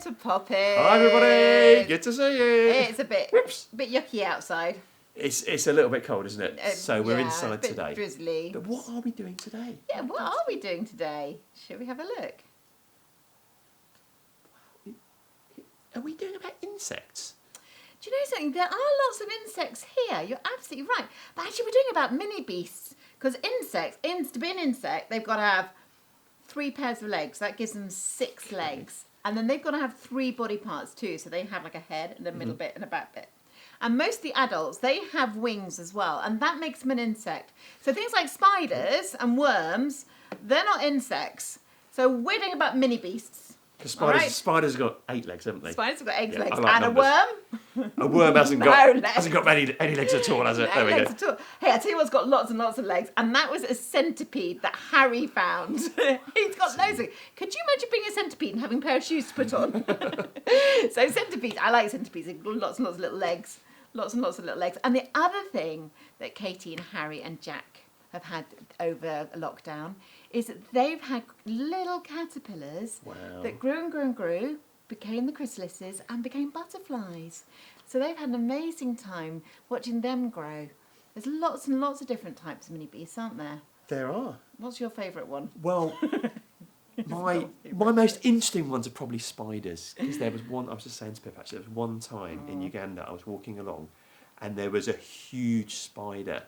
to Poppets. Hi everybody, good to see you. It's a bit yucky outside. It's a little bit cold, isn't it? So we're yeah, inside a bit today. drizzly. But what are we doing today? Yeah, what are we doing today? Shall we have a look? Are we doing about insects? Do you know something? There are lots of insects here. You're absolutely right. But actually, we're doing about Minibeasts. Because insects, to be an insect, they've got to have 3 pairs of legs. That gives them 6 legs. And then they've got to have 3 body parts too. So they have like a head and a middle bit and a back bit. And most of the adults, they have wings as well. And that makes them an insect. So things like spiders and worms, they're not insects. So we're doing about Minibeasts. Because spiders have got 8 legs, haven't they? Spiders have got 8 legs. Like and numbers. A worm? A worm hasn't No got legs. hasn't got any legs at all, has it? There we legs go. at all. Hey, I tell you what's got lots and lots of legs, and that was a centipede that Harry found. He's got loads of. Could you imagine being a centipede and having a pair of shoes to put on? So centipedes, I like centipedes. They've got lots and lots of little legs. Lots and lots of little legs. And the other thing that Katie and Harry and Jack have had over lockdown is that they've had little caterpillars that grew and grew and grew, became the chrysalises and became butterflies. So they've had an amazing time watching them grow. There's lots and lots of different types of Minibeasts, aren't there? There are. What's your favourite one? Well, my most interesting ones are probably spiders. Because there was one, I was just saying to Pip actually, there was one time in Uganda I was walking along and there was a huge spider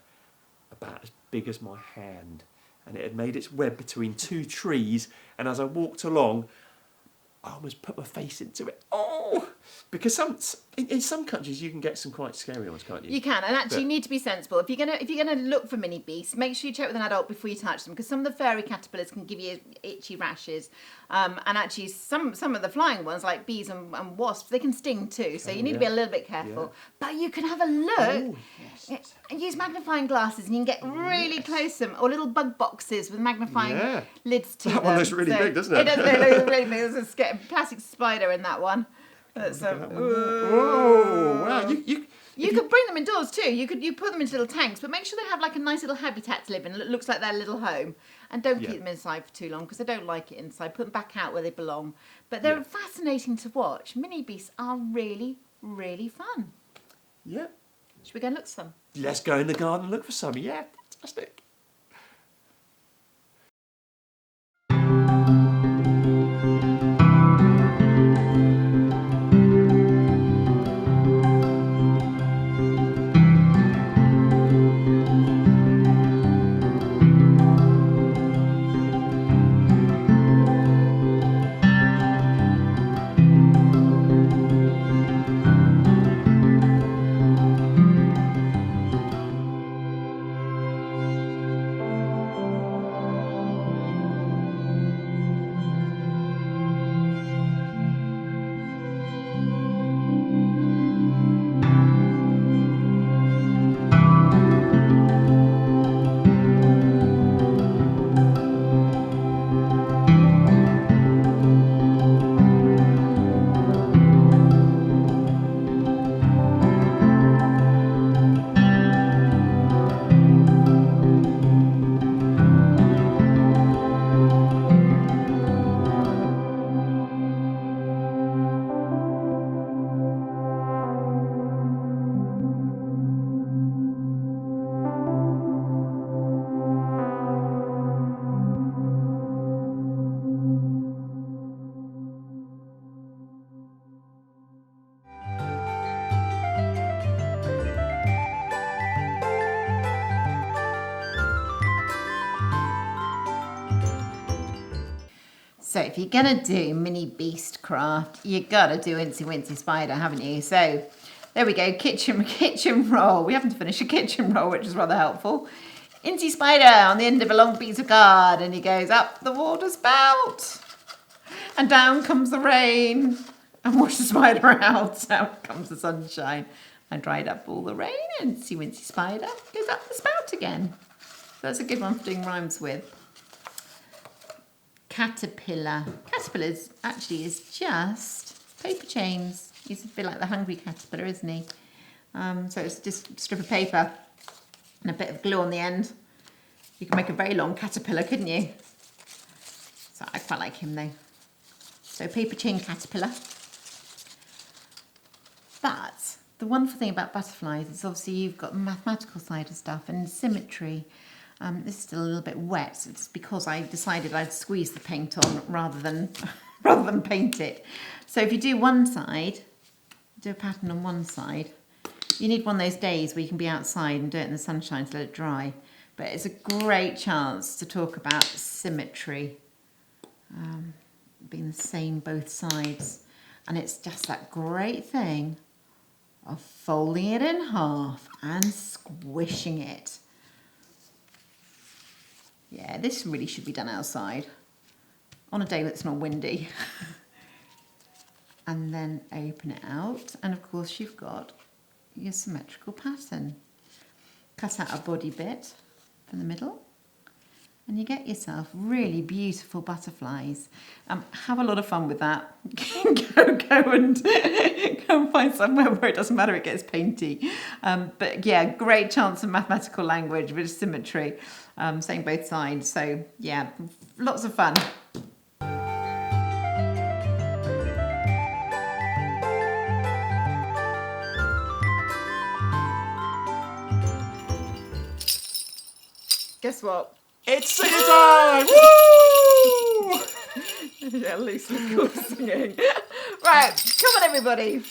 about as big as my hand. And it had made its web between 2 trees. And as I walked along, I almost put my face into it. Oh! Because in some countries you can get some quite scary ones, can't you? You can, and actually you need to be sensible. If you're gonna look for Minibeasts, make sure you check with an adult before you touch them, because some of the furry caterpillars can give you itchy rashes, and actually some of the flying ones like bees and wasps, they can sting too. So you need to be a little bit careful. Yeah. But you can have a look. And use magnifying glasses, and you can get really close to them, or little bug boxes with magnifying lids to them. That one looks really big, doesn't it? It does look really big. There's a plastic spider in that one. That's whoa! Wow, you could bring them indoors too. You put them into little tanks, but make sure they have like a nice little habitat to live in. It looks like their little home, and don't keep them inside for too long because they don't like it inside. Put them back out where they belong. But they're fascinating to watch. Minibeasts are really, really fun. Yeah. Should we go and look for some? Let's go in the garden and look for some. Yeah, fantastic. So if you're going to do Minibeast craft, you got to do Incy Wincy Spider, haven't you? So there we go, kitchen roll. We haven't finished a kitchen roll, which is rather helpful. Incy Spider on the end of a long piece of card, and he goes up the water spout. And down comes the rain. And wash the spider out. Out comes the sunshine. I dried up all the rain, and Incy Wincy Spider goes up the spout again. That's a good one for doing rhymes with. Caterpillar. Caterpillars actually is just paper chains. He's a bit like the hungry caterpillar, isn't he? So it's just a strip of paper and a bit of glue on the end. You can make a very long caterpillar, couldn't you? So I quite like him though. So paper chain caterpillar. the wonderful thing about butterflies is obviously you've got the mathematical side of stuff and symmetry. This is still a little bit wet. So it's because I decided I'd squeeze the paint on rather than paint it. So if you do one side, do a pattern on one side, you need one of those days where you can be outside and do it in the sunshine to let it dry. But it's a great chance to talk about symmetry, being the same both sides. And it's just that great thing of folding it in half and squishing it. Yeah, this really should be done outside on a day that's not windy. And then open it out. And of course you've got your symmetrical pattern. Cut out a body bit from the middle. And you get yourself really beautiful butterflies. Have a lot of fun with that. go and find somewhere where it doesn't matter, it gets painty. But yeah, great chance of mathematical language with symmetry, saying both sides. So yeah, lots of fun. Guess what? It's singing time! Woo! Yeah, loosely called singing. Right, come on everybody.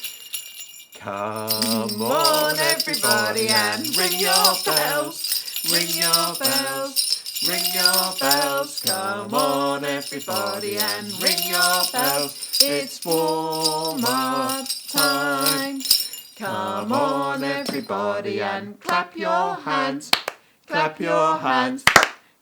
Come on everybody and ring your bells, ring your bells, ring your bells. Come on everybody and ring your bells. It's warm-up time. Come on everybody and clap your hands, clap your hands,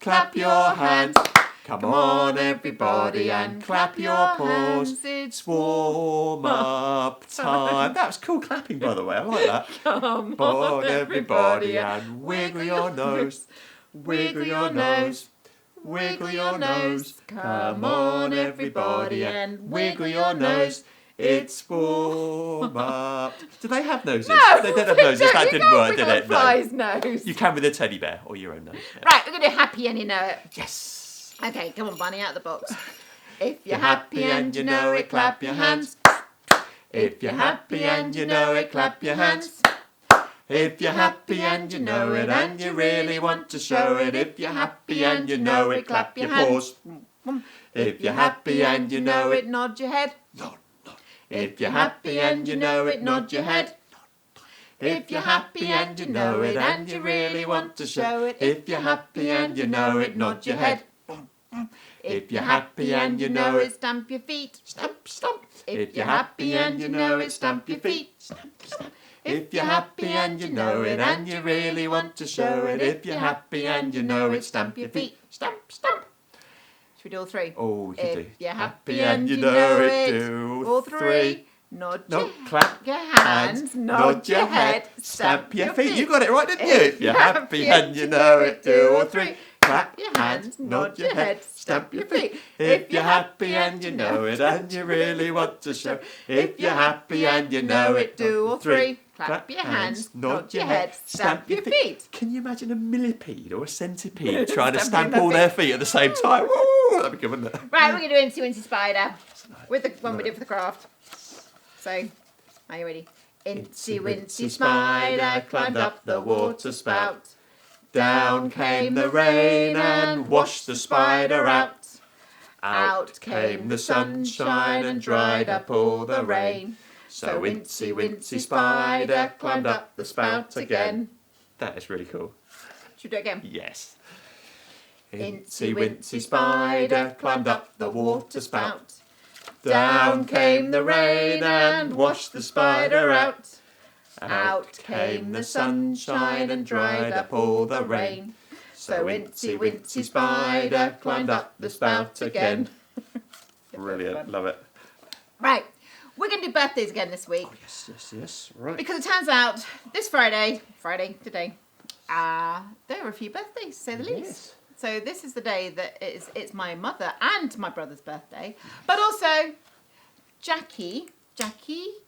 clap your hands. Come on everybody and clap your paws. It's warm-up time. That was cool clapping, by the way. I like that. Come on everybody and wiggle your nose, wiggle your nose, wiggle your nose. Come on everybody and wiggle your nose. It's warm-up. Do they have noses? No, they don't have noses. That didn't work, did it? Fly's nose. You can with a teddy bear or your own nose. Yeah. Right, we're going to do happy and you know it. Yes. Okay, come on, Bunny, out of the box. If you're happy and you know it, clap your hands. If you're happy and you know it, clap your hands. If you're happy and you know it and you really want to show it. If you're happy and you know it, clap your paws. If you're happy and you know it, nod your head. nod, nod. If you're happy and you know it, nod your head. If you're happy and you know it and you really want to show it. If you're happy and you know it, nod your head. If you're happy and you know it, stamp your feet. Stamp, stamp. If you're happy and you know it, stamp your feet. Stamp, stamp. If you're happy and you know it and you really want to show it. If you're happy and you know it, stamp your feet. Stamp, stamp. Should we do all three? Oh, we can do. If you're happy and you know it, do all three. Nod No, your, clap your hands, nod your head, stamp your feet. You got it right, didn't you? If you're happy and you know it, do all three. Clap your hands, nod your head, stamp your feet. If you're happy and you know it and you really want to show. If you're happy and you know it, do all three. Clap your hands, nod your head, stamp your feet. Can you imagine a millipede or a centipede trying to Stamping stamp all their feet at the same time? Woo, that'd be good, wouldn't it? Right, we're going to do Incy Wincy Spider with the one we did for the craft. So, are you ready? Incy Wincy Spider climbed up the water spout. Down came the rain and washed the spider out. Out came the sunshine and dried up all the rain. So Incy Wincy Spider climbed up the spout again. That is really cool. Should we do it again? Yes. Incy Wincy Spider climbed up the water spout. Down came the rain and washed the spider out. Out came the sunshine and dried up all the rain. So Incy Wincy Spider climbed up the spout again. Brilliant, love it. Right, we're going to do birthdays again this week. Oh, yes, yes, yes, right. Because it turns out this Friday today, there are a few birthdays, to say the least. Yes. So this is the day that it's my mother and my brother's birthday, but also Jackie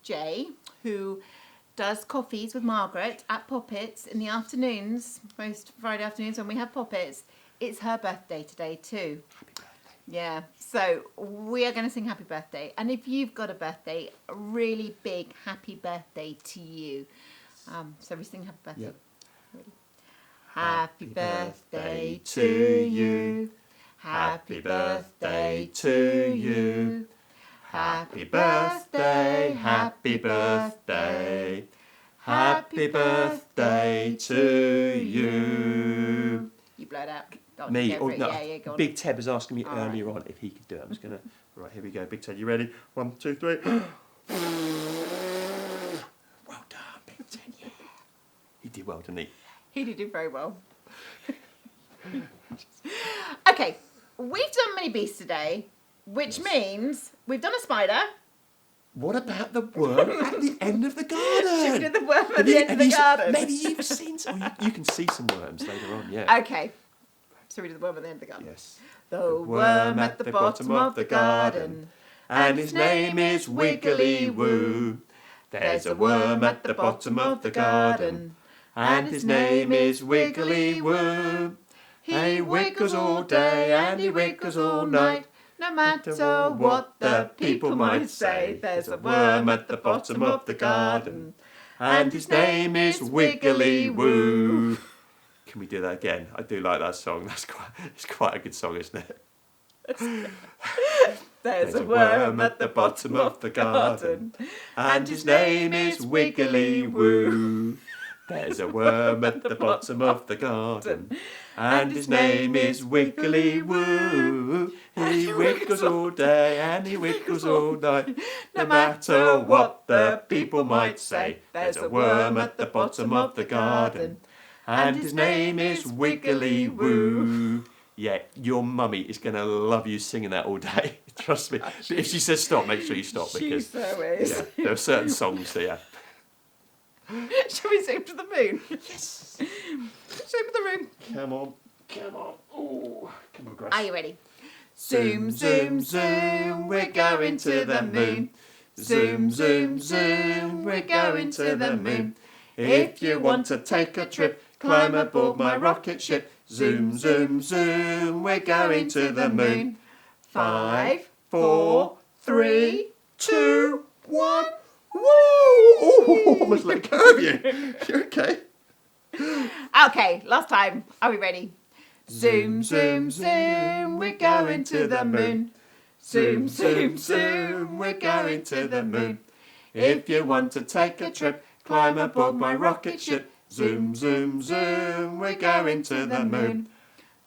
J, who does coffees with Margaret at Poppets in the afternoons, most Friday afternoons when we have Poppets. It's her birthday today too. Happy birthday. Yeah. So we are going to sing happy birthday. And if you've got a birthday, a really big happy birthday to you. So we sing happy birthday. Yep. Ready? Happy birthday to you. Happy birthday to you. Happy birthday, happy birthday. Happy birthday to you. You blow it out. Go on, Me? go for it. No, Yeah, go on. Big Ted was asking me All earlier on if he could do it. I'm just going to... Right, here we go. Big Ted, you ready? 1, 2, 3. Well done, Big Ted, yeah. He did well, didn't he? He did very well. Okay, we've done Minibeasts today, which means we've done a spider. What about the worm at the end of the garden? Should we do the worm at the end of the garden? Maybe you've seen some... You can see some worms later on, yeah. Okay. So we do the worm at the end of the garden. Yes. The worm at the bottom of the garden, and his name is Wiggly Woo. There's a worm at the bottom of the garden, and his name is Wiggly Woo. He wiggles all day and he wiggles all night, no matter what the people might say. There's a worm at the bottom of the garden, and his name is Wiggly Woo. Can we do that again? I do like that song. It's quite a good song, isn't it? There's a worm at the bottom of the garden, and his name is Wiggly Woo. There's a worm at the bottom of the garden, and his name is Wiggly Woo. He wiggles all day and he wiggles all night, no matter what the people might say. There's a worm at the bottom of the garden, and his name is Wiggly Woo. Yeah, your mummy is going to love you singing that all day. Trust me. If she says stop, make sure you stop. Because She so is. yeah, there are certain songs here. Shall we zoom to the moon? Yes. Zoom to the moon. Come on. Come on. Oh, come on, Grace. Are you ready? Zoom, zoom, zoom, we're going to the moon. Zoom, zoom, zoom, we're going to the moon. If you want to take a trip, climb aboard my rocket ship. Zoom, zoom, zoom, we're going to the moon. 5, 4, 3, 2, 1. Woo! Oh, almost let go of you. You're okay. Okay, last time. Are we ready? Zoom, zoom, zoom, we're going to the moon. Zoom, zoom, zoom, we're going to the moon. If you want to take a trip, climb aboard my rocket ship. Zoom, zoom, zoom, we're going to the moon.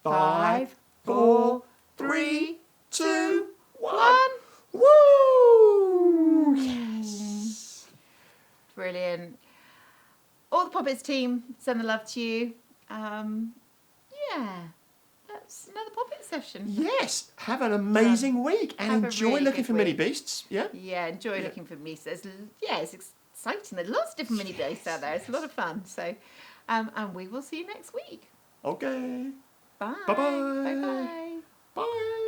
5, 4, 3, 2, 1. Woo! Yes. Brilliant. All the Poppets team send the love to you. Yeah, that's another Poppet session. Yes. Have an amazing week and have a enjoy really looking good for week. mini beasts. Yeah. Yeah, enjoy looking for me. So it's exciting. There's lots of different mini beasts out there. It's a lot of fun. So, and we will see you next week. Okay. Bye. Bye-bye. Bye bye. Bye.